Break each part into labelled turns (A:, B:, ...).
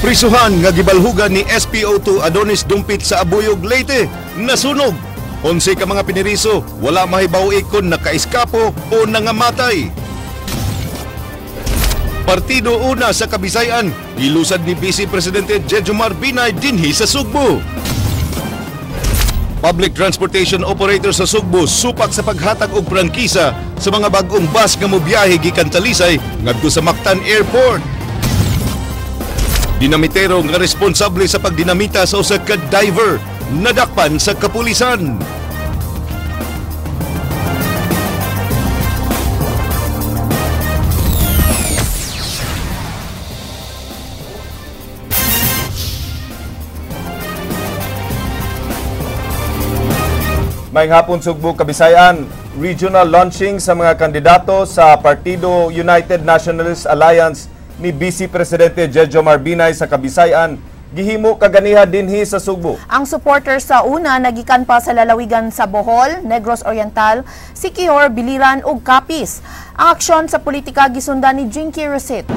A: Prisuhan nga gibalhugan ni SPO2 Adonis Dumpit sa Abuyog, Leyte, nasunog. 11 ka mga piniriso, wala mahibaw ikon nakaiskapo o nangamatay. Partido Una sa Kabisayan, ilusad ni Vice Presidente Jejomar Binay dinhi sa Sugbo. Public Transportation Operator sa Sugbo supak sa paghatag og prangkisa sa mga bag-ong bus nga mobiyahe gikan Talisay ngadto sa Mactan Airport. Dinamitero nga responsable sa pagdinamita sa usa ka diver nadakpan sa kapulisan.
B: Maayong hapon Sugbo, Kabisayan. Regional launching sa mga kandidato sa Partido United Nationalist Alliance ni Vice Presidente Jejomar Binay sa Kabisayan gihimo kaganiha dinhi sa Sugbo.
C: Ang supporters sa una nagikan pa sa lalawigan sa Bohol, Negros Oriental, Siquijor, Biliran ug Capiz. Ang aksyon sa politika gisundan ni Jinky Rosit.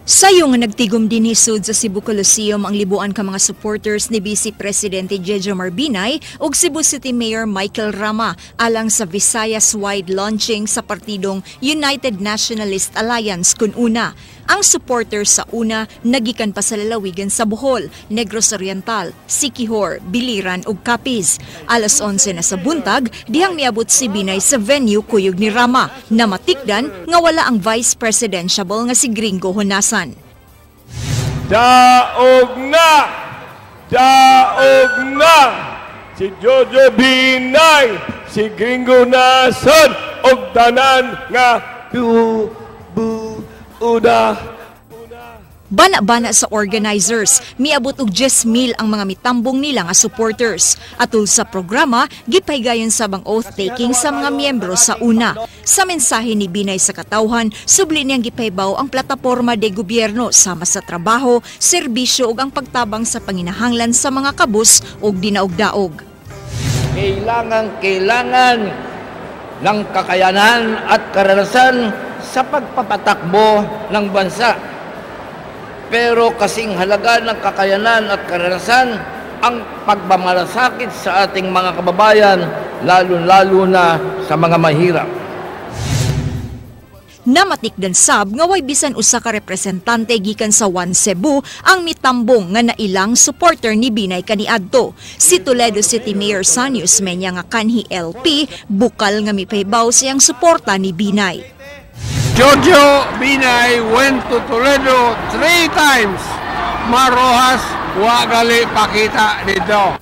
D: Sayo nga nagtigom din hisod sa Cebu Coliseum ang libuan ka mga supporters ni Vice Presidente Jejomar Binay ug Cebu City Mayor Michael Rama alang sa Visayas-wide launching sa partidong United Nationalist Alliance kun una. Ang supporters sa una nagikan pa sa lalawigan sa Bohol, Negros Oriental, Siquijor, Biliran ug Capiz. Alas 11 na sa buntag, dihang niabot si Binay sa venue kuyog ni Rama na matikdan nga wala ang Vice Presidentiable nga si Gringo Honasan.
E: Daog na! Daog na! Si Jojo Binay, si Gringo Honasan, og tanan nga una.
D: Bana-bana sa organizers, miabot og 10,000 ang mga mitambong nila nga supporters. Atul sa programa, gipaygayon sabang oath-taking sa mga miyembro sa una. Sa mensahe ni Binay sa katawhan, subli niyang gipaybaw ang plataporma de gobyerno sama sa trabaho, serbisyo ug ang pagtabang sa panginahanglan sa mga kabus ug dinaog-daog.
F: Kailangan ng kakayanan at karanasan sa pagpapatakbo ng bansa. Pero kasing halaga ng kakayanan at karanasan ang pagmamalasakit sa ating mga kababayan, lalo-lalo na sa mga mahirap.
D: Namatikdan sab nga way bisan usa ka representante gikan sa One Cebu ang mitambong nga nailang supporter ni Binay kaniadto. Si Toledo City Mayor Sanyo Usmeña nga kanhi LP bukal nga mipaybaw siyang suporta ni Binay.
E: Jojo Binay went to Toledo 3 times. Marohas, wagali pakita dito.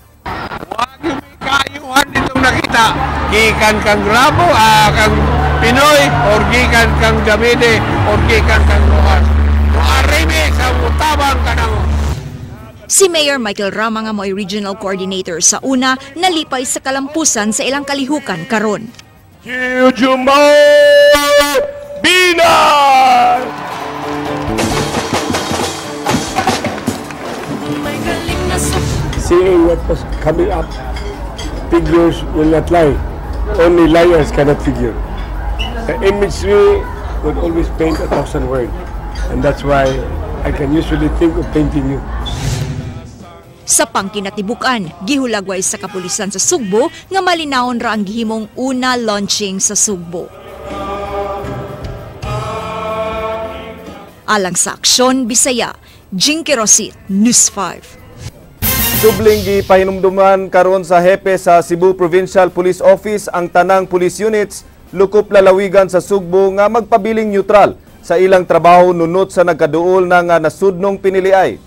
E: Wag yung kayuhan ditong nakita. Gikan kang Grabo, kang Pinoy, or gikan kang Gamide, or gikan kang Rojas. Arime sa mutabang ka na mo.
D: Si Mayor Michael Rama nga mo'y regional coordinator sa una, nalipay sa kalampusan sa ilang kalihukan karon.
E: Jejomar Binay!
G: Seeing what was coming up, figures will not lie. Only liars cannot figure. The imagery would always paint 1,000 words, and that's why I can usually think of painting you.
D: Sa pangkinatibukan, gihulagway sa kapulisan sa Sugbo nga malinawon ra ang gihimong una launching sa Sugbo. Alang sa aksyon, Bisaya, Jinky Rosit, News 5.
B: Subling gipahinumduman karon sa hepe sa Cebu Provincial Police Office ang tanang police units lukop lalawigan sa Sugbo nga magpabiling neutral sa ilang trabaho nunot sa nagkaduol na nga nasudnong piniliay.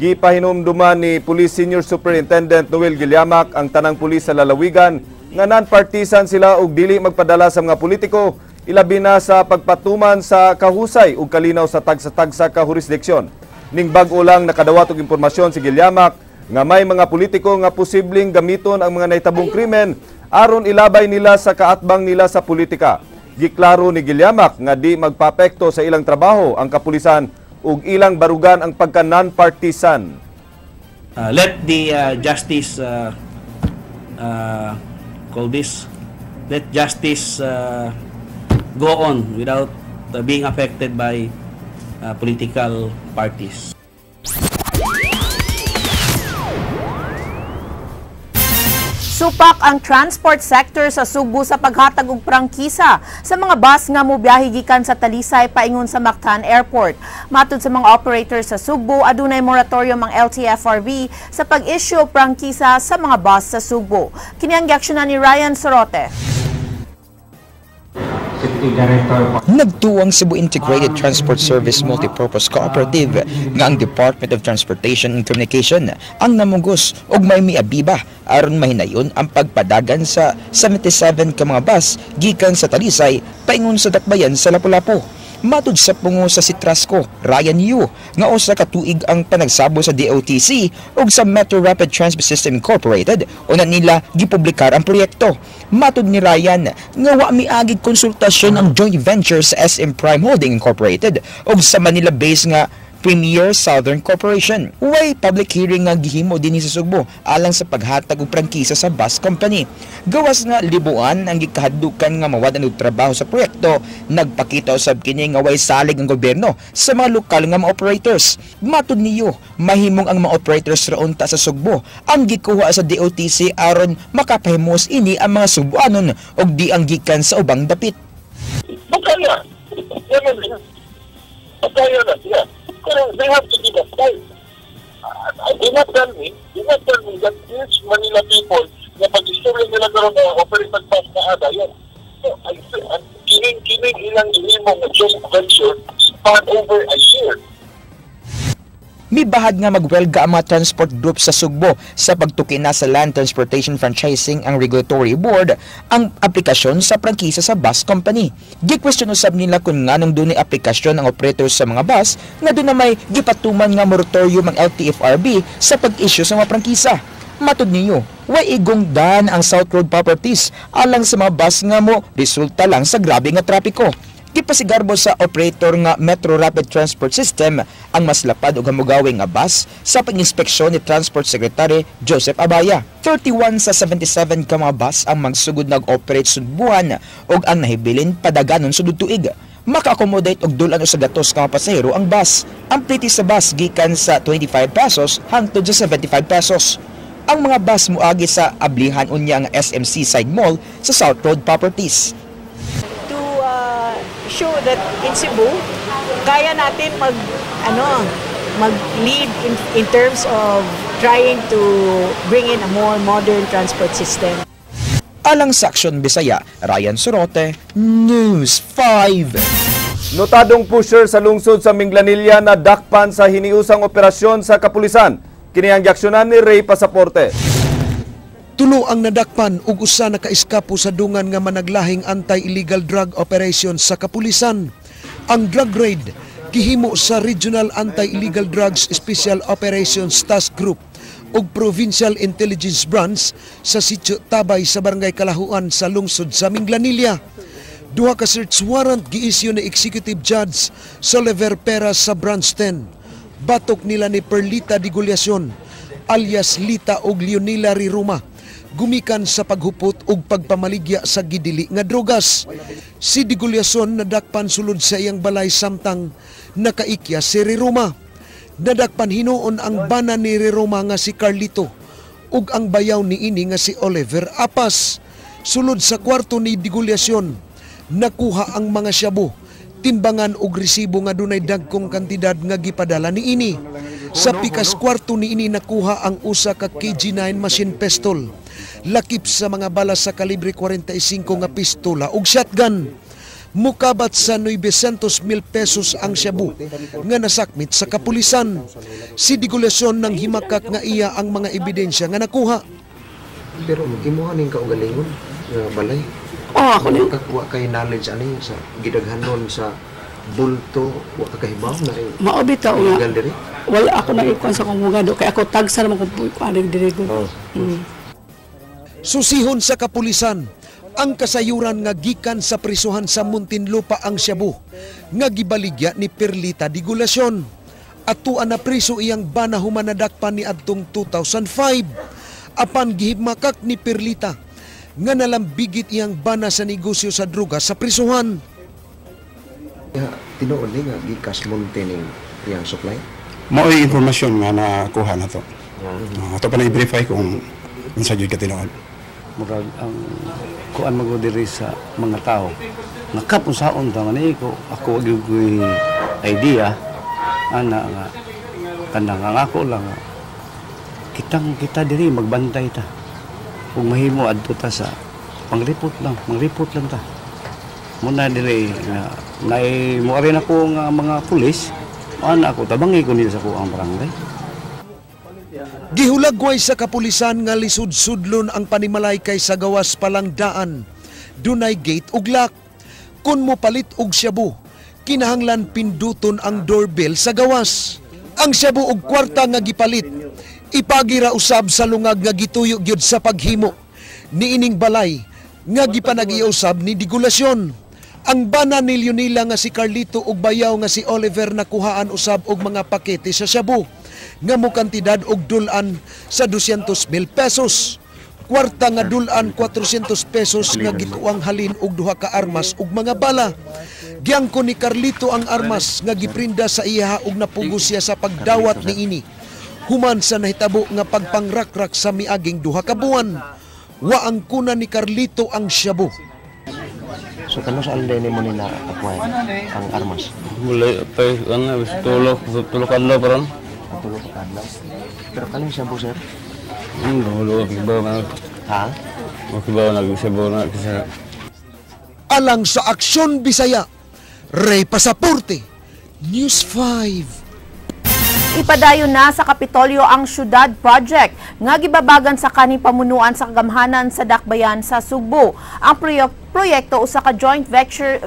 B: Gipahinumduman ni Police Senior Superintendent Noel Guilliamac ang tanang pulis sa lalawigan nga non-partisan sila ug dili magpadala sa mga politiko, ilabi na sa pagpatuman sa kahusay ug kalinaw sa tagsa-tagsa ka jurisdiksyon. Ning bag-o lang nakadawat og impormasyon si Guilliamac nga may mga politiko nga posibleng gamiton ang mga nahitabong krimen aron ilabay nila sa kaatbang nila sa politika. Giklaro ni Guilliamac nga di magpapekto sa ilang trabaho ang kapulisan ug ilang barugan ang pagka non-partisan.
H: Let the justice let justice go on without being affected by political parties.
C: Supak ang transport sector sa Subo sa paghatag og prangkisa sa mga bus nga mobiyahe gikan sa Talisay paingon sa Mactan Airport. Matud sa mga operators sa Subo, adunay moratorium ang LTFRB sa pag-issue og prangkisa sa mga bus sa Subo. Kini ang giaksyonan ni Ryan Sorote.
I: Nagtuwang Cebu Integrated Transport Service Multipurpose Cooperative nga ang Department of Transportation and Communication ang namugos og may miabiba aron mahinayon ang pagpadagan sa 77 ka mga bus gikan sa Talisay paingon sa dakbayan sa Lapu-Lapu. Matud sa pungo sa Citrasco, Ryan Yu, nga usa ka tuig ang panagsabo sa DOTC ug sa Metro Rapid Transit System Incorporated una nila gipublikar ang proyekto. Matud ni Ryan nga wa miagig konsultasyon ang joint venture sa SM Prime Holding Incorporated ug sa Manila-based nga Premier Southern Corporation. Way public hearing nga gihimo dinhi sa Sugbo alang sa paghatag og prangkisa sa bus company. Gawas nga libuan ang gikahadukan nga mawadan og trabaho sa proyekto, nagpakita usab kini nga way salig ang gobyerno sa mga lokal nga mga operators. Matud niyo, mahimong ang mga operators ra unta sa Sugbo ang gikuha sa DOTC aron makapahimos ini ang mga Subuanon og di ang gikan sa ubang dapit.
J: Makaya na siya. Pero they have to give us time. Do not tell me that these Manila people na pag-istorya nila karoon na operate pass na ada, yan. So, kining ilang inimong joint venture span over a year.
I: Mibahad nga magwelga ang mga transport group sa Sugbo sa pagtuki na sa Land Transportation Franchising ang Regulatory Board ang aplikasyon sa prangkisa sa bus company. Gi-question usab nila kung nganong dunay aplikasyon ang operators sa mga bus nga doon na may gipatuman nga moratorium ang LTFRB sa pag-issue sa mga prangkisa. Matud niyo, way igong dan ang South Road Properties alang sa mga bus nga mo resulta lang sa grabe nga trapiko. Gipasigarbo sa operator nga Metro Rapid Transport System ang mas lapad ug hamugawing nga bus sa pag-inspeksyon ni Transport Secretary Joseph Abaya. 31 sa 77 ka mga bus ang magsugod nag-operate sudbuhan ug ang nahibilin padaganon sudud tuig. Maka-accommodate og dulan sa gatos ka mga pasahero ang bus. Ang pliti sa bus gikan sa 25 pesos hangtod sa 75 pesos. Ang mga bus muagi sa ablihan unya nga SMC Side Mall sa South Road Properties.
K: Show that in Cebu, kaya natin mag-lead in terms of trying to bring in a more modern transport system.
I: Alang sa Aksyon Bisaya, Ryan Sorote, News 5.
B: Notadong pusher sa lungsod sa Minglanilla na dakpan sa hiniusang operasyon sa kapulisan. Kini ang giaksyonan ni Ray Pasaporte.
L: Tulo ang nadakpan ug usa na kaiskapo sa dungan nga managlahing anti-illegal drug operations sa kapulisan. Ang drug raid gihimo sa Regional Anti-Illegal Drugs Special Operations Task Group ug Provincial Intelligence Branch sa Sitio Tabay sa Barangay Kalahuan sa lungsod sa Minglanilla. Duha ka search warrant gi-issue ni Executive Judge Soliver Peras sa Branch 10. Batok nila ni Perlita Digulyacion alias Lita og Leonila Riruma gumikan sa paghupot ug pagpamaligya sa gidili nga drogas. Si Digulyacion nadakpan sulod sa iyang balay samtang nakaikya si Riruma. Nadakpan hinuon ang bana ni Riruma nga si Carlito ug ang bayaw ni ini nga si Oliver Apas. Sulod sa kwarto ni Digulyacion, nakuha ang mga shabu, timbangan ug resibo nga dunay dagkong kantidad nga gipadala ni ini. Sa pikas kwarto ni ini nakuha ang usa ka KG9 machine pistol, lakip sa mga bala sa kalibre 45 nga pistola ug shotgun. Mukabat sa 900,000 pesos ang shabu nga nasakmit sa kapulisan. Si Digulyacion nang himakak nga iya ang mga ebidensya nga nakuha.
M: Pero gimuha ning kaugalingon nga balay. Ako ni kakuha kay knowledge ani sa gidaghanon sa bulto wa ka kahibaw na
N: maobita nga wala ako nang ikon sa kongregado kay ako tagsa naman kung ano dire ko.
L: Susihon sa kapulisan ang kasayuran nga gikan sa prisuhan sa Muntinlupa ang shabu nga gibaligya ni Perlita Digulyacion. Atuan na priso iyang bana human nadakpan ni adtong 2005 apan gihibmakak ni Perlita nga nalambigit iyang bana sa negosyo sa droga sa prisuhan.
M: tinuod ni nga gikas monte ning iyang supply.
O: Mao'y informasyon nga nakuha na to. Ato pa na-verify kung unsa gyud ka tinuod.
P: Murag ang kuan magudiri sa mga tao. Nakapon saon ta ngani ko ako gyud idea ana nga kanang ang ako lang kita diri magbantay ta. Kung mahimo adto ta sa mangreport lang ta. Muna diri na mo rin ako nga mga pulis, ana ako tabangi ko nila sa ko ang barangay.
L: Gihulagway sa kapulisan nga lisud-sudlon ang panimalay kay sa gawas palang daan. Dunay gate ug lock. Kun mo palit og shabu, kinahanglan pinduton ang doorbell sa gawas. Ang shabu og kwarta nga gipalit, ipagira usab sa lungag nga gituyo gyud sa paghimo. Niining balay nga gipanag-iusab ni Digulasyon. Ang bana ni Leonila nga si Carlito ug bayaw nga si Oliver nakuhaan usab og mga pakete sa shabu nga mo kantidad og dulan sa 200,000 pesos. Kwarta nga dulan 400 pesos nga gituang halin og duha ka armas ug mga bala. Giangko ni Carlito ang armas nga giprinda sa iya ug napugos siya sa pagdawat niini. Human sa nahitabo nga pagpangrakrak sa miaging duha ka buwan. Wa ang kuna ni Carlito ang shabu.
M: So kano sa alday nimo ni na acquire ang armas?
E: Mulai tay ano tulok adlaw paron.
M: Tulok adlaw. Pero kaning shabu sir?
E: Dulu kibaw na.
M: Ha?
E: Kibaw na shabu na kasi.
L: Alang sa Aksyon Bisaya, Ray Pasaporte, News 5.
C: Ipadayon na sa Kapitolyo ang Syudad Project nga gibabagan sa kaning pamunuan sa kagamhanan sa Dakbayan sa Sugbo. Ang proyekto usa ka joint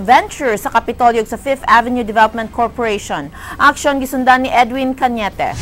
C: venture sa Kapitolyo sa 5th Avenue Development Corporation. Aksyon gisundan ni Edwin Cañete.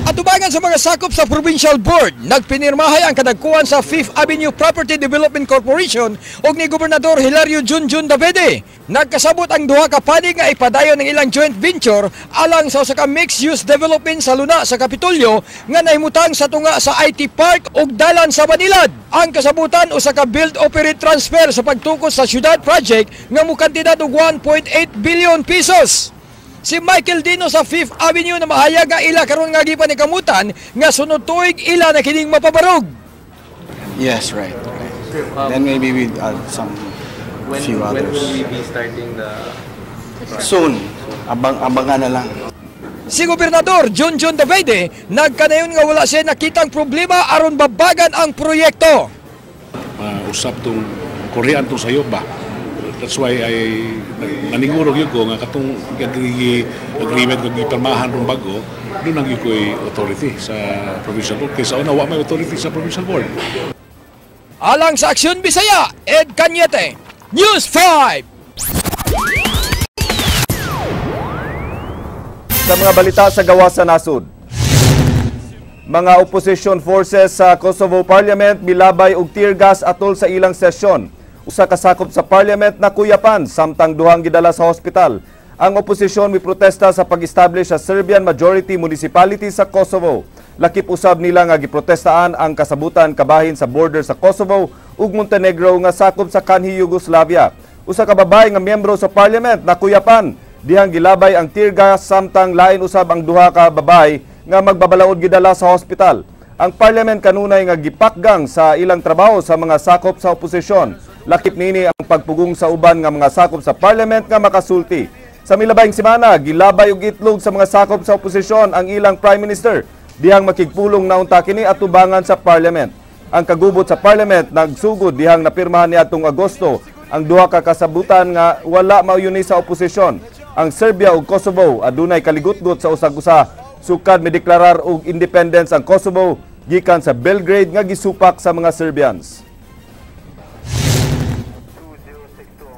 Q: Atubangan sa mga sakop sa Provincial Board, nagpinirmahay ang kadagkuhan sa 5th Avenue Property Development Corporation o ni Gobernador Hilario Junjun Davide. Nagkasabot ang duha ka panig nga ipadayon ng ilang joint venture alang sa usa ka mixed-use development sa luna sa Kapitolyo nga nahimutang sa tunga sa IT Park ug dalan sa Manilad. Ang kasabutan usa ka build, operate, transfer sa pagtukos sa Syudad Project nga mukantidad og 1.8 billion pesos. Si Michael Dino sa 5th Avenue na mahayag nga ila karon nga gipanikamutan nga sunod tuig ila na kining mapabarog.
R: Yes, right. Then maybe we add few others.
S: When will we be starting the
R: soon? Abangan na lang.
Q: Si Gobernador Junjun Davide nagkanayon nga wala siya nakitang problema aron babagan ang proyekto.
O: Usap tong Korean to sayo ba? That's why I naniguro gyud ko nga katong agreement nga gipirmahan rong bago, doon ang gyud ko'y authority sa provincial board. Kaysa una wa may authority sa provincial board.
Q: Alang sa Aksyon Bisaya, Ed Cañete, News 5.
B: Sa mga balita sa gawas sa nasud. Mga opposition forces sa Kosovo Parliament milabay og tear gas atol sa ilang sesyon. Usa ka sakop sa Parliament na kuyapan samtang duhang gidala sa hospital. Ang oposisyon miprotesta sa pag-establish sa Serbian majority municipality sa Kosovo. Lakip usab nila nga giprotestaan ang kasabutan kabahin sa border sa Kosovo ug Montenegro nga sakop sa kanhi Yugoslavia. Usa ka babae nga miyembro sa Parliament na kuyapan dihang gilabay ang tear gas samtang lain usab ang duha ka babae nga magbabalaod gidala sa hospital. Ang Parliament kanunay nga gipakgang sa ilang trabaho sa mga sakop sa oposisyon. Lakip nini ang pagpugong sa uban nga mga sakop sa Parliament nga makasulti. Sa milabayng semana, gilabay og itlog sa mga sakop sa oposisyon ang ilang Prime Minister dihang makigpulong na unta kini atubangan sa Parliament. Ang kagubot sa Parliament nagsugod dihang napirmahan niadtong Agosto ang duha ka kasabutan nga wala mauyuni sa oposisyon. Ang Serbia ug Kosovo adunay kaligutgot sa usag-usa sukad mideklarar og independence ang Kosovo gikan sa Belgrade nga gisupak sa mga Serbians.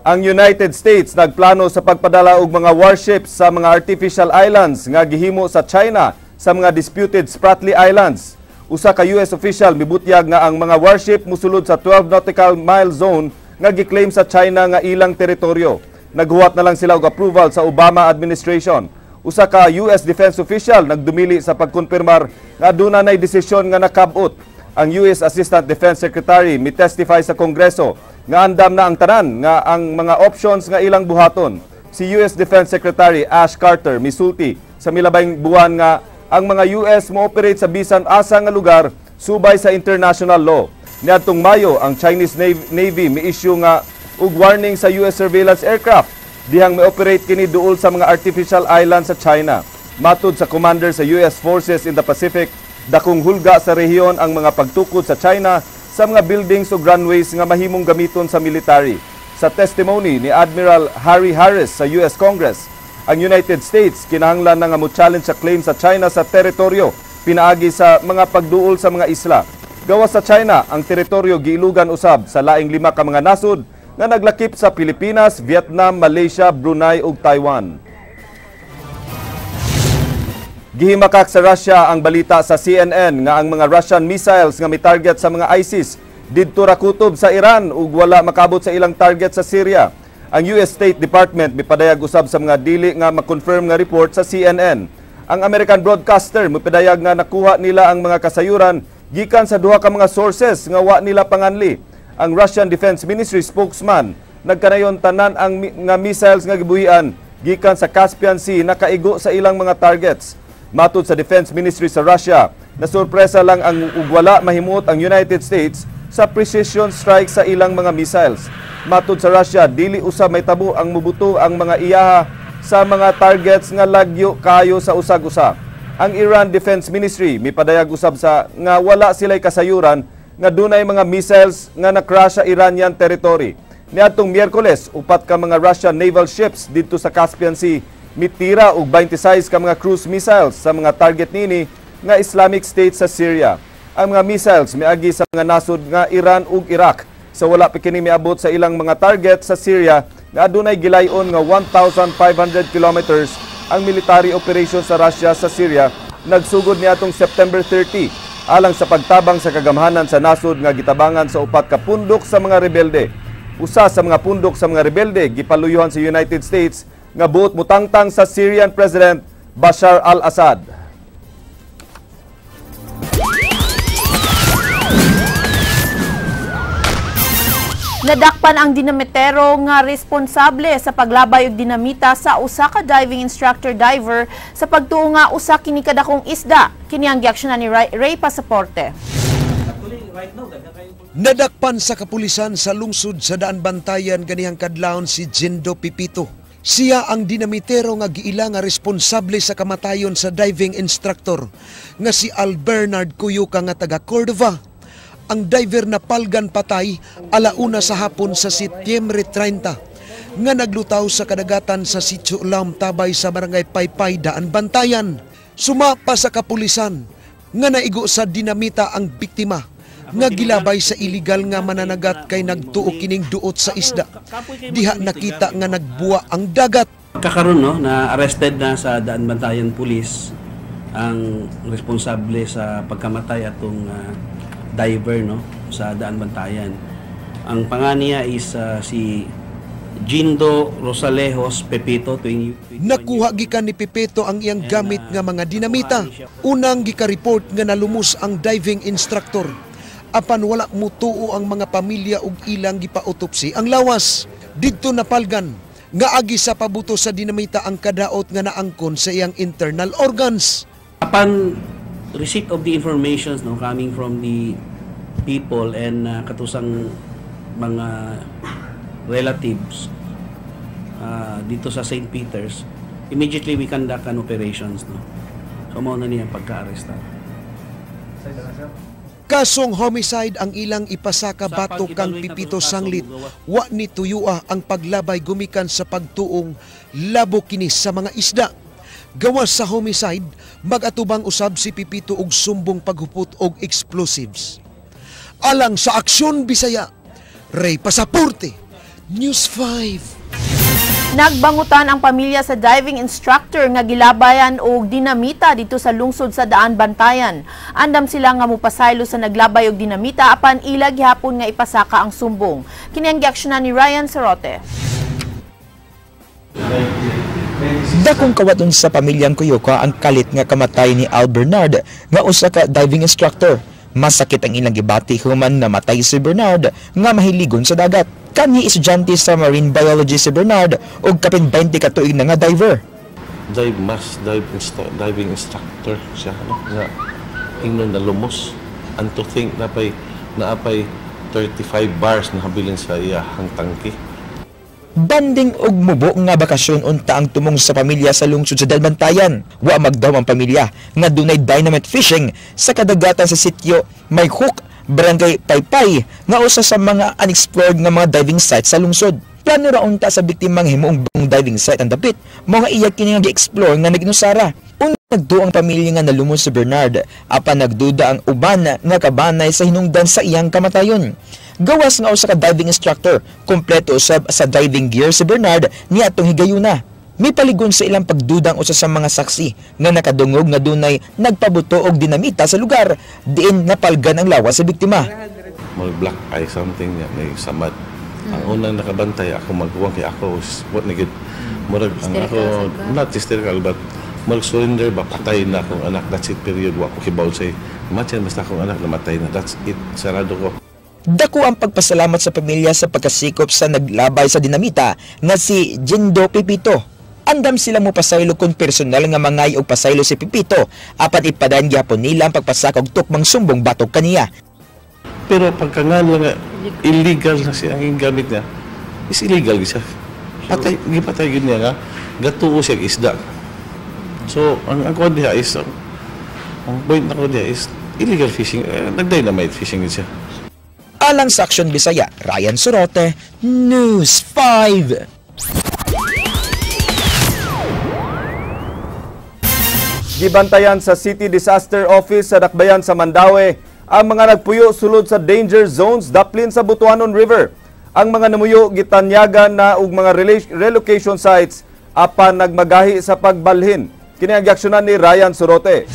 B: Ang United States nagplano sa pagpadala og mga warships sa mga artificial islands nga gihimo sa China sa mga disputed Spratly Islands. Usa ka US official mibutyag nga ang mga warship musulod sa 12 nautical mile zone nga giklaim sa China nga ilang teritoryo. Naghuwat na lang sila og approval sa Obama administration. Usa ka US defense official nagdumili sa pagkonfirmar nga aduna nay desisyon nga nakab-ot. Ang US Assistant Defense Secretary mitestify sa Kongreso nga andam na ang tanan nga ang mga options nga ilang buhaton. si US Defense Secretary Ash Carter misulti sa milabayng buwan nga ang mga US mo-operate sa bisan asa nga lugar subay sa international law. Niadtong Mayo, ang Chinese Navy mi-issue nga og warning sa US surveillance aircraft dihang may-operate kini duol sa mga artificial island sa China. Matud sa commander sa US Forces in the Pacific, dakong hulga sa rehiyon ang mga pagtukod sa China sa mga buildings o runways nga mahimong gamiton sa military. Sa testimony ni Admiral Harry Harris sa US Congress, ang United States kinahanglan na nga mo-challenge sa claim sa China sa teritoryo pinaagi sa mga pagduol sa mga isla. Gawas sa China, ang teritoryo giilugan usab sa laing 5 ka mga nasod nga naglakip sa Pilipinas, Vietnam, Malaysia, Brunei ug Taiwan. Gihimakak sa Russia ang balita sa CNN nga ang mga Russian missiles nga mi-target sa mga ISIS didto ra kutob sa Iran ug wala makabot sa ilang target sa Syria. Ang US State Department mipadayag usab sa mga dili nga ma-confirm nga report sa CNN. Ang American broadcaster mipadayag nga nakuha nila ang mga kasayuran gikan sa duha ka mga sources nga wa nila panganli. Ang Russian Defense Ministry spokesman nagkanayon tanan ang nga missiles nga gibuhian gikan sa Caspian Sea nakaigo sa ilang mga targets. Matud sa Defense Ministry sa Russia, nasurpresa lang ang wala mahimot ang United States sa precision strike sa ilang mga missiles. Matud sa Russia, dili usab may tabo ang mubuto ang mga iyaha sa mga targets nga lagyo kayo sa usag-usa. Ang Iran Defense Ministry mipadayag usab sa nga wala sila'y kasayuran nga dunay mga missiles nga na-crash sa Iranian territory. Niadtong Miyerkules, 4 ka mga Russian naval ships dito sa Caspian Sea mitira og 26 ka mga cruise missiles sa mga target nini nga Islamic State sa Syria. Ang mga missiles miagi sa mga nasod nga Iran ug Iraq. Sa wala pa kini miabot sa ilang mga target sa Syria nga adunay gilayon nga 1,500 kilometers ang military operation sa Russia sa Syria nagsugod niadtong September 30 alang sa pagtabang sa kagamhanan sa nasod nga gitabangan sa 4 ka pundok sa mga rebelde. Usa sa mga pundok sa mga rebelde gipaluyuhan sa United States nga buot mutangtang sa Syrian President Bashar al-Assad.
C: Nadakpan ang dinamitero nga responsable sa paglabay og dinamita sa usa ka diving instructor diver sa pagtuo nga usa kini kadakong isda. Kini ang giaksyonan ni Ray Pasaporte.
L: Nadakpan sa kapulisan sa lungsod sa Daan Bantayan ganihang kadlawon si Jindo Pipito. Siya ang dinamitero nga giila nga responsable sa kamatayon sa diving instructor nga si Al Bernard Cuyuca nga taga Cordova. Ang diver na palgan patay alauna sa hapon sa Setyembre 30 nga naglutaw sa kadagatan sa Sitio Lam Tabay sa Barangay Paypay, Daan Bantayan. Sumapa sa kapulisan nga naigo sa dinamita ang biktima nga gilabay sa iligal nga mananagat kay nagtuo kining duot sa isda. Diha nakita nga nagbuwa ang dagat.
H: Kakaroon no, na arrested na sa Daan Bantayan Police ang responsable sa pagkamatay atong diver no sa Daan Bantayan. Ang pangalan niya is si Jindo Rosalejos Pepito.
L: Nakuha gikan ni Pepito ang iyang gamit nga mga dinamita. Unang gika-report nga nalumos ang diving instructor. Apan wala mutuo ang mga pamilya ug ilang gipa-autopsy ang lawas. Didto napalgan nga agi sa pabuto sa dinamita ang kadaot nga naangkon sa iyang internal organs.
H: Upon receipt of the information no coming from the people and katusang mga relatives dito sa St. Peter's, immediately we conduct an operations no. So mao na niya pagka-arrestar.
L: Kasong homicide ang ilang ipasaka batok kang Pipito sanglit. Wa ni tuyua ang paglabay gumikan sa pagtuong labo kini sa mga isda. Gawas sa homicide, mag-atubang usab si Pipito og sumbong paghupot og explosives. Alang sa Aksyon Bisaya, Ray Pasaporte, News 5.
C: Nagbangutan ang pamilya sa diving instructor nga gilabayan og dinamita dito sa lungsod sa Daan Bantayan. Andam sila nga mupasaylo sa naglabay og dinamita apan ila gihapon nga ipasaka ang sumbong. Kini ang giaksyonan ni Ryan Sarote.
I: Dakong kawaton sa pamilyang Cuyuca ang kalit nga kamatay ni Al Bernard nga usa ka diving instructor. Masakit ang ilang gibati human namatay si Bernard nga mahiligon sa dagat. Kani estudyante sa marine biology si Bernard ug kapin 20 ka tuig na nga diver.
S: Diving instructor siya nga ingnon na lumos and to think na apay 35 bars na habilin sa iyahang tangke.
I: Banding og mubo nga bakasyon unta ang tumong sa pamilya sa lungsod sa Dalbantayan. Wa magdaw ang pamilya nga dunay dynamite fishing sa kadagatan sa sitio May Hook, Barangay Paypay nga usa sa mga unexplored nga mga diving sites sa lungsod. Plano ra unta sa biktimang himuong bang diving site ang dapit mga iya kini nga gi-explore nga naginusara. Nagduo ang pamilya nga nalumos si Bernard apan nagduda ang uban nga kabanay sa hinungdan sa iyang kamatayon. Gawas nga usa ka diving instructor, kompleto usab sa diving gear si Bernard niadtong higayuna. May paligon sa ilang pagdudang usa sa mga saksi nga nakadungog nga dunay nagpabuto og dinamita sa lugar diin napalgan ang lawas sa biktima.
S: Mag black eye something niya may samad. Ang unang nakabantay ako magkuwang kay ako what na good. Murag ang ako not hysterical but mag-surrender ba patay na akong anak, that's it period. Wa ko kibaw say imagine basta akong anak namatay na, that's it, sarado ko.
I: Dako ang pagpasalamat sa pamilya sa pagkasikop sa naglabay sa dinamita nga si Jindo Pipito. Andam sila mo pasaylo kung personal nga mangay og pasaylo si Pipito apan ipadayon gyapon nila ang pagpasakog tukmang sumbong batok kaniya.
S: Pero pagkangan nga illegal na siya ang gamit niya, is illegal siya. Gipatay gid niya nga gatuo siya isda. So ang ako diha is ang point ako diha is illegal fishing, nag-dynamite fishing siya.
I: Alang sa Aksyon Bisaya, Ryan Sorote, News 5.
B: Gibantayan sa City Disaster Office sa Dakbayan sa Mandaue ang mga nagpuyo sulod sa danger zones daplin sa Butuanon River. Ang mga namuyo gitanyagan na og mga relocation sites apan nagmagahi sa pagbalhin. Kini ang aksyonan ni Ryan Sorote.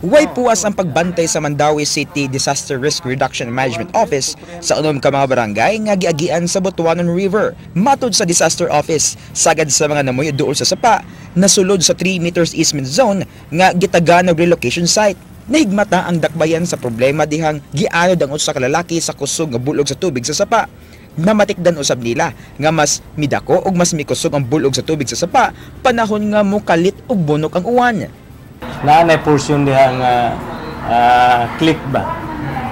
I: Way puwas ang pagbantay sa Mandaue City Disaster Risk Reduction Management Office sa unom ka mga barangay nga giagian sa Butuanon River. Matod sa Disaster Office, sagad sa mga namuyo duol sa sapa, nasulod sa 3 meters easement zone nga gitagan og relocation site. Nahigmata ang dakbayan sa problema dihang gianod ang usa ka lalaki sa kusog nga bulog sa tubig sa sapa. Namatikdan usab nila nga mas midako ug mas mikusog ang bulog sa tubig sa sapa panahon nga mukalit og bunok ang uwan.
T: Naanay portion diha nga click ba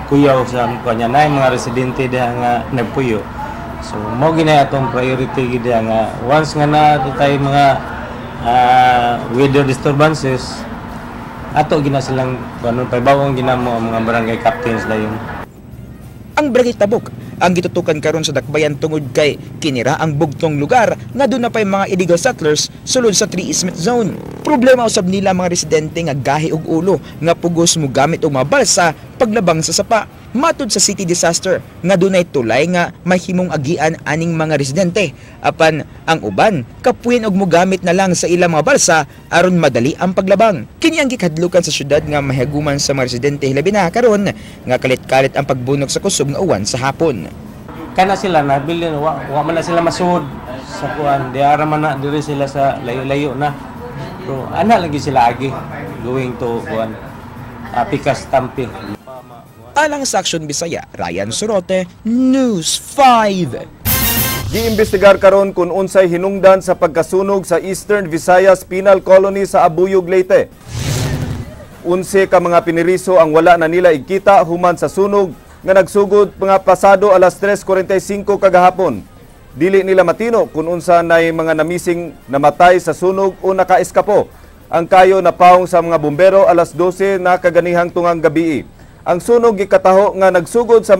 T: kuyaw sa kanya na mga residente diha nga nagpuyo. So mao ginay atong priority diha nga once nga na tay mga weather disturbances ato gina silang kanon paybawon ginamo ang mga barangay captains dayon.
I: Ang Barangay Tabok ang gitutukan karon sa dakbayan tungod kay kinira ang bugtong lugar nga doon na pay mga illegal settlers sulod sa 3 easement zone. Problema usab nila mga residente nga gahi og ulo nga pugos mo gamit og mga balsa paglabang sa sapa. Matod sa City Disaster nga dunay tulay nga mahimong agian aning mga residente apan ang uban kapuyen og mogamit na lang sa ilang mga balsa aron madali ang paglabang. Kini ang gikadlukan sa syudad nga mahiaguman sa mga residente hilabi na karon nga kalit-kalit ang pagbunok sa kusog nga uwan sa hapon.
T: Kana sila nabilin wa man na sila masud sa kuan di ara man na diri sila sa layo-layo na. Pero ana lagi sila agi going to kuan Pikas Tampi.
I: Alang sa Aksyon Bisaya, Ryan Sorote, News 5.
B: Giimbestigar karon kung unsay hinungdan sa pagkasunog sa Eastern Visayas Penal Colony sa Abuyog, Leyte. 11 ka mga piniriso ang wala na nila ikita human sa sunog nga nagsugod mga pasado alas 3:45 kagahapon. Dili nila matino kung unsa nay mga namising namatay sa sunog o nakaeskapo. Ang kayo napaong sa mga bumbero alas 12 na kaganihang tungang gabi. Ang sunog gikataho nga nagsugod sa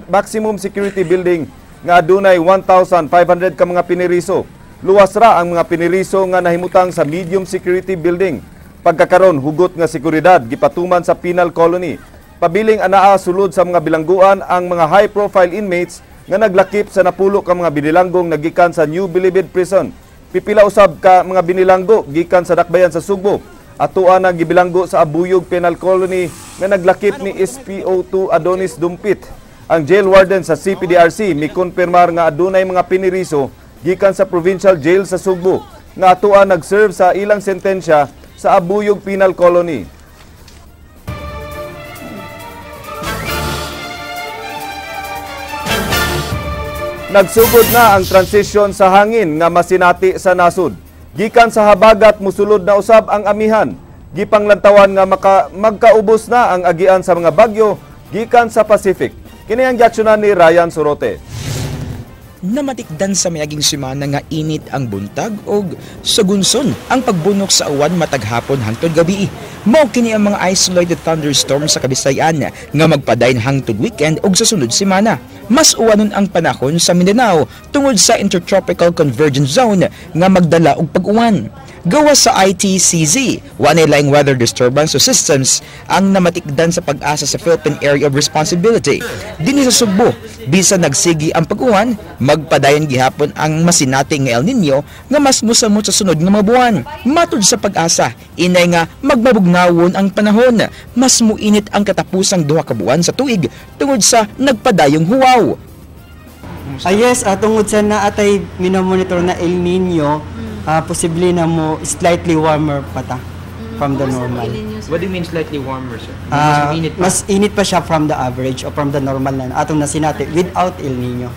B: maximum security building nga adunay 1,500 ka mga piniriso. Luwas ra ang mga piniriso nga nahimutang sa medium security building. Pagkakaron hugot nga seguridad gipatuman sa penal colony. Pabiling anaa sulod sa mga bilangguan ang mga high profile inmates nga naglakip sa napulo ka mga binilanggong nagikan sa New Bilibid Prison. Pipila usab ka mga binilanggo gikan sa dakbayan sa Sugbo. Atuan na gibilanggo sa Abuyog Penal Colony nga naglakip ni SPO2 Adonis Dumpit. Ang jail warden sa CPDRC mikonfirmar nga adunay mga piniriso gikan sa Provincial Jail sa Sugbo nga atuan nagserve sa ilang sentensya sa Abuyog Penal Colony. Nagsugod na ang transisyon sa hangin nga masinati sa nasud. Gikan sa habagat musulod na usab ang amihan. Gipanglantawan nga magkaubos na ang agian sa mga bagyo gikan sa Pacific. Kini ang giaksyonan ni Ryan Sorote.
I: Namatikdan sa mayaging semana nga init ang buntag og sagunson ang pagbunok sa awan matag hapon hangtod gabi. Mao kini ang mga isolated thunderstorm sa Kabisayan nga magpadayon hangtod weekend og sa sunod semana. Mas uwanon ang panahon sa Mindanao tungod sa Intertropical Convergence Zone nga magdala og pag-uwan. Gawa sa ITCZ, wanay laing weather disturbance o systems ang namatikdan sa pag-asa sa Philippine Area of Responsibility. Dinhi sa Sugbo, bisan nagsigi ang pag-uwan, magpadayon gihapon ang masinati nga El Nino nga mas musamot sa sunod nga mga buwan. Matud sa pag-asa, inay nga magmabugnawon ang panahon, mas muinit ang katapusang duha ka buwan sa tuig tungod sa nagpadayong huwaw.
U: Yes, tungod sa naatay minomonitor na El Nino, possibly na mo slightly warmer pa ta from the normal.
I: What do you mean slightly warmer, sir?
U: Mas init pa siya from the average o from the normal na atong nasinati without El Nino.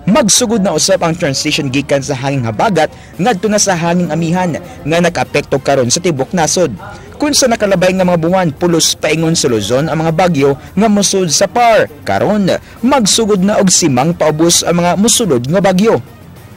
I: Magsugod na usab ang transition gikan sa hanging habagat ngadto na sa hanging amihan nga nag-apekto karon sa tibok nasod. Kung sa nakalabay nga mga buwan pulos paingon sa Luzon ang mga bagyo nga musud sa PAR, karon magsugod na og simang paubos ang mga musulod nga bagyo.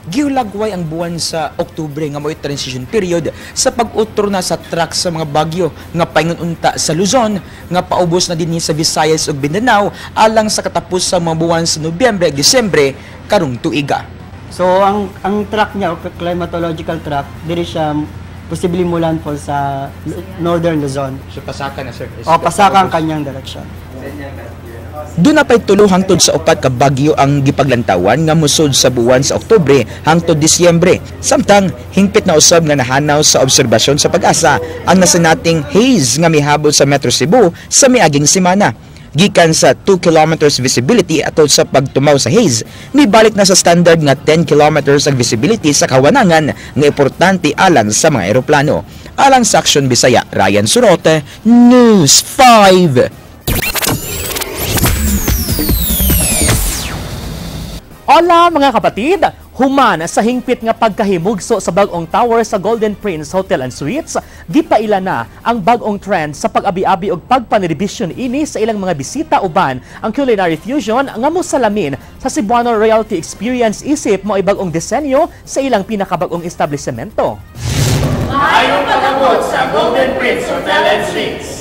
I: Giulagway ang buwan sa Oktubre nga mo'y transition period sa pag-utro na sa track sa mga bagyo nga paingon unta sa Luzon nga paubos na dinhi sa Visayas ug Mindanao alang sa katapos sa mga buwan sa Nobyembre ug Disyembre karong tuiga.
U: So ang track niya o climatological track diri siya possibly mo landfall sa northern Luzon.
I: So pasaka na, sir?
U: Pasaka ang kanyang direksyon.
I: Doon na pa'y tulo hangtod sa upat ka bagyo ang gipaglantawan nga musod sa buwan sa Oktubre hangtod Disyembre. Samtang hingpit na usab nga nahanaw sa obserbasyon sa pag-asa ang nasinating haze nga mihabol sa Metro Cebu sa miaging semana. Gikan sa 2 kilometers visibility atol sa pagtumaw sa haze, mibalik na sa standard nga 10 kilometers ang visibility sa kawanangan nga importante alang sa mga eroplano. Alang sa Aksyon Bisaya, Ryan Sorote, News 5.
V: Hola mga kapatid! Human sa hingpit nga pagkahimugso sa bag-ong tower sa Golden Prince Hotel and Suites, gipaila na ang bag-ong trend sa pag-abi-abi og pagpaniribisyon ini sa ilang mga bisita uban ang culinary fusion nga mosalamin sa Cebuano Royalty Experience isip mo ay bag-ong disenyo sa ilang pinakabag-ong establishmento.
W: Mayong pagabot sa Golden Prince Hotel and Suites.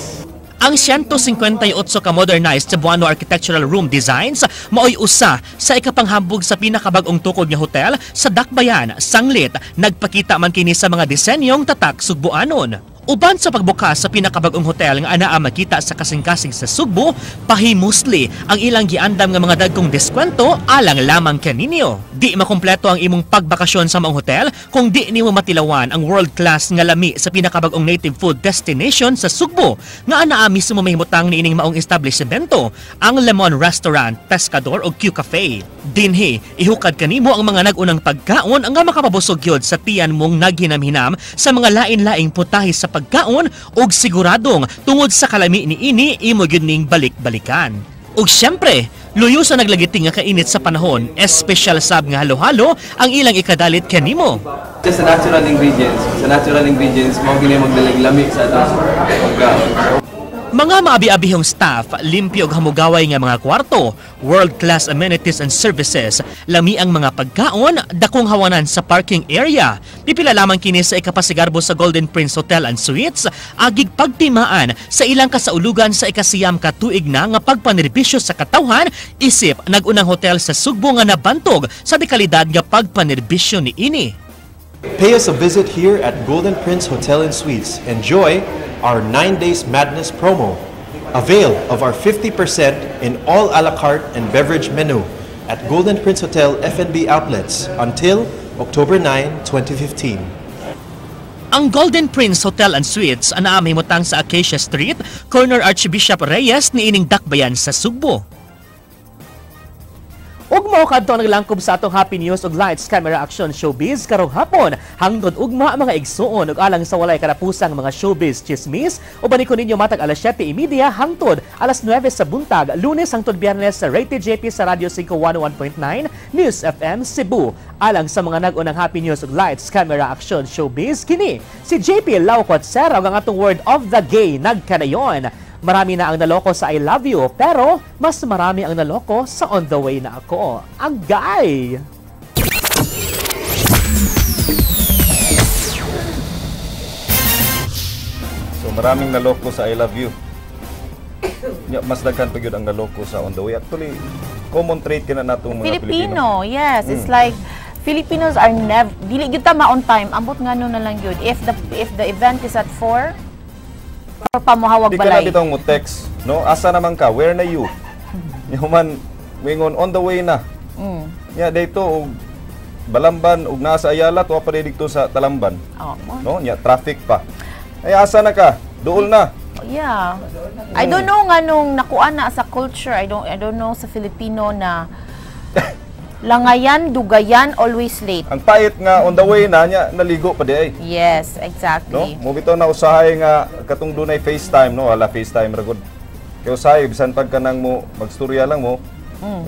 V: Ang 158 ka modernized Cebuano architectural room designs maoy usa sa ikapanghambog sa pinakabag-ong tukod nga hotel sa Dakbayan, Sanglit. Nagpakita man kini sa mga disenyong tatak Sugboanon. Uban sa pagbukas sa pinakabag-ong hotel nga anaa makita sa kasing-kasing sa Sugbo, pahimusli ang ilang giandam nga mga dagkong diskwento alang lamang kaninyo. Di makumpleto ang imong pagbakasyon sa maong hotel kung di nimo matilawan ang world-class nga lami sa pinakabag-ong native food destination sa Sugbo nga anaa mismo mahimutang ni ining maong establishmento, ang Lemon Restaurant, Pescador o Q Cafe. Dinhi, ihukad kanimo ang mga nagunang pagkaon nga makapabusog gyud sa tiyan mong naghinam-hinam sa mga lain-laing putahe sa pagkaon ug siguradong tungod sa kalami ni ini imo gyud ning balik-balikan. Ug syempre, luyo sa naglagiting nga kainit sa panahon, espesyal sab nga halo-halo ang ilang ikadalit kanimo.
X: Sa natural ingredients mo gini magdalig lami sa ato pagkaon.
V: Mga maabi-abihong staff, limpyo ug hamugaway nga mga kwarto, world-class amenities and services, lami ang mga pagkaon, dakong hawanan sa parking area. Pipila lamang kini sa ikapasigarbo sa Golden Prince Hotel and Suites, agig pagtimaan sa ilang kasaulugan sa ikasiyam ka tuig na nga pagpanerbisyo sa katawhan, isip nagunang hotel sa Sugbo nga nabantog sa dekalidad nga pagpanerbisyo ni ini.
Y: Pay us a visit here at Golden Prince Hotel and Suites. Enjoy our 9 Days Madness promo. Avail of our 50% in all a la carte and beverage menu at Golden Prince Hotel F&B outlets until October 9, 2015.
V: Ang Golden Prince Hotel and Suites anaa mahimutang sa Acacia Street, corner Archbishop Reyes ni ining Dakbayan sa Sugbo. Ug mao kadto naglangkob sa atong Happy News ug Lights Camera Action Showbiz karong hapon hangtod ugma mga igsuon ug alang sa walay katapusang mga showbiz chismis uban ko ninyo matag alas 7:30 hangtod alas 9 sa buntag Lunes hangtod Biyernes sa Rated JP sa Radio 5 101.9 News FM Cebu. Alang sa mga nag-unang Happy News ug Lights Camera Action Showbiz kini si JP Laucot Serra ang atong word of the gay nagkanayon. Marami na ang naloko sa I love you, pero mas marami ang naloko sa on the way na ako. Ang gay!
B: So maraming naloko sa I love you. Mas daghan pa gyud ang naloko sa on the way. Actually, common trait kina natong mga Pilipino.
C: Yes, it's like Filipinos are never dili gyud ta ma on time. Ambot ngano na lang gyud. If the event is at 4, pa mo hawag balay.
B: Di ka na ditong mo text, no? Asa naman ka? Where na you? Human, wingon on the way na. Nya dito og Balamban ug nasa Ayala to pa dito sa Talamban. No? Nya traffic pa. Ay asa na ka? Duol na.
C: Yeah. I don't know nganong nakuan na sa culture. I don't know sa Filipino na langayan, dugayan, always late.
B: Ang pait nga on the way na nya naligo pa di ay.
C: Yes, exactly.
B: No? Mo bitaw na usahay nga katong dunay FaceTime no, wala FaceTime ra gud. Kay usahay bisan pag kanang mo magstorya lang mo.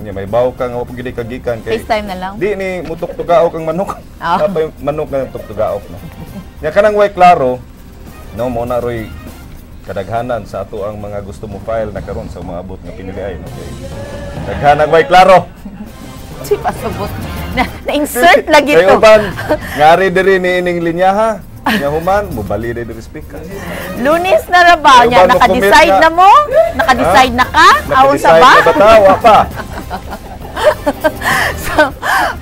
B: Nya may baw ka nga pag gid kagikan kay
C: FaceTime na lang.
B: Di ni mutok-tugaok ang manok. Napay manok nga tuk-tugaok no. Nya kanang way klaro no mo na roy kadaghanan sa ato ang mga gusto mo file na karon sa mga abot nga piniliay no. Okay. Daghanan way klaro.
C: Si pasabot. Na-insert lagi to.
B: Kayo ban, ngari diri ni ining linya ha. Nya human, mubali diri speaker.
C: Lunes na ra ba? Nya naka-decide na mo? Naka-decide na ka? Aon sa ba?
B: Batawa pa.
C: So,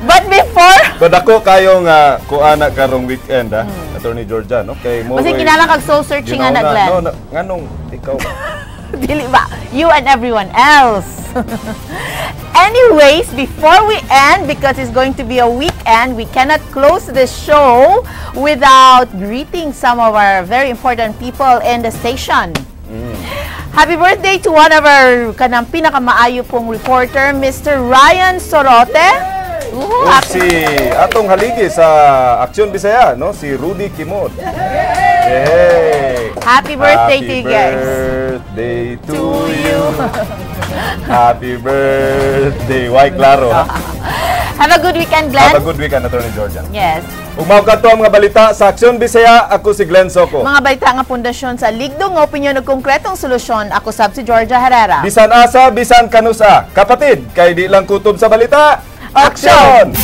C: but before...
B: Kung ako kayong kuana karong weekend ha, Attorney Georgia, no? Kay mo.
C: Kasi kinahanglan kag soul searching nga naglan.
B: No, nganong ikaw
C: Dili ba? You and everyone else. Anyways, before we end, because it's going to be a weekend, we cannot close the show without greeting some of our very important people in the station. Happy birthday to one of our kanang pinakamaayo pong reporter, Mr. Ryan Sorote.
B: Si atong haligi sa Aksyon Bisaya, no? Si Rudy Kimod. Hey!
C: Happy birthday to you guys.
B: Happy birthday to you. Happy birthday. Why, klaro, ha?
C: Have a good weekend, Glenn.
B: Have a good weekend, Attorney Georgia.
C: Yes.
B: Umaw ka to ang mga balita sa Aksyon Bisaya. Ako si Glenn Soco.
C: Mga balita nga pundasyon sa ligdo nga opinyon ug konkretong solusyon. Ako sab si Georgia Herrera.
B: Bisan asa, bisan kanusa. Kapatid, kay di lang kutob sa balita. Aksyon!